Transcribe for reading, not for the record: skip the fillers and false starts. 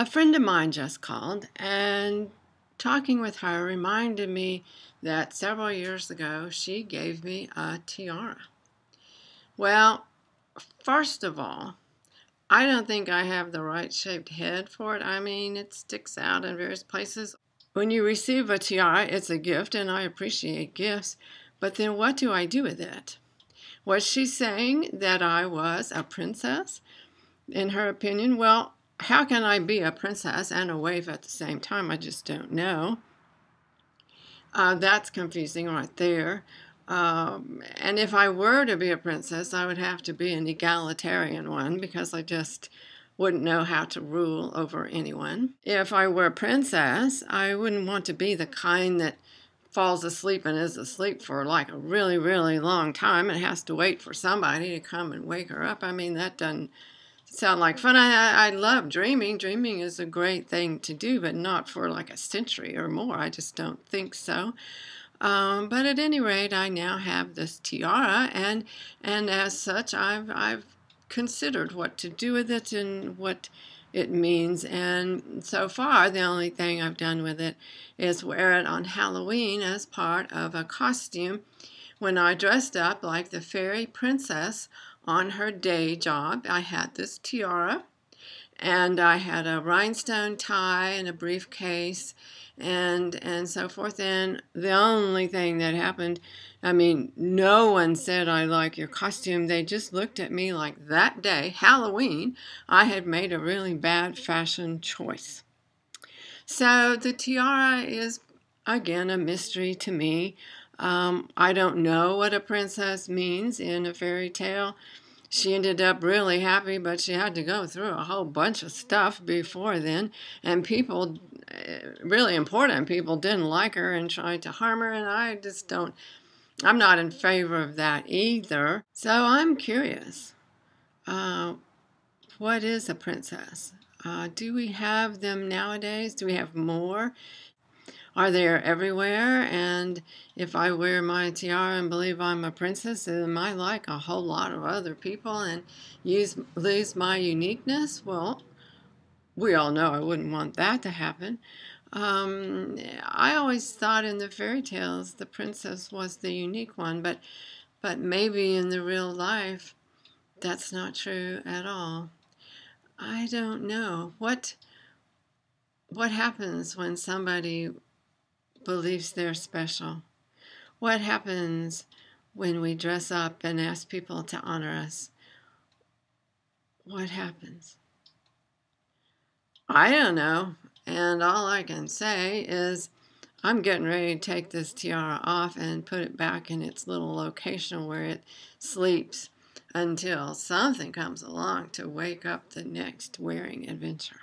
A friend of mine just called, and talking with her reminded me that several years ago she gave me a tiara. Well, first of all, I don't think I have the right shaped head for it. I mean, it sticks out in various places. When you receive a tiara, it's a gift, and I appreciate gifts, but then what do I do with it? Was she saying that I was a princess, in her opinion? Well, how can I be a princess and a waif at the same time? I just don't know. That's confusing right there. And if I were to be a princess, I would have to be an egalitarian one because I just wouldn't know how to rule over anyone. If I were a princess, I wouldn't want to be the kind that falls asleep and is asleep for like a really, really long time and has to wait for somebody to come and wake her up. I mean, that doesn't sound like fun. I love dreaming. Dreaming is a great thing to do, but not for like a century or more. I just don't think so. But at any rate, I now have this tiara, and as such, I've considered what to do with it and what it means. And so far, the only thing I've done with it is wear it on Halloween as part of a costume when I dressed up like the fairy princess on her day job. I had this tiara, and I had a rhinestone tie and a briefcase and so forth. And the only thing that happened, I mean, no one said, "I like your costume." They just looked at me like that day, Halloween, I had made a really bad fashion choice. So the tiara is, again, a mystery to me. I don't know what a princess means in a fairy tale. She ended up really happy, but she had to go through a whole bunch of stuff before then. And people, really important people, didn't like her and tried to harm her. And I just don't, I'm not in favor of that either. So I'm curious. What is a princess? Do we have them nowadays? Do we have more? Are they everywhere? And if I wear my tiara and believe I'm a princess, am I like a whole lot of other people and lose my uniqueness? Well, we all know I wouldn't want that to happen. I always thought in the fairy tales the princess was the unique one, but maybe in the real life that's not true at all. I don't know. What happens when somebody believes they're special? What happens when we dress up and ask people to honor us? What happens? I don't know. And all I can say is I'm getting ready to take this tiara off and put it back in its little location where it sleeps until something comes along to wake up the next wearing adventure.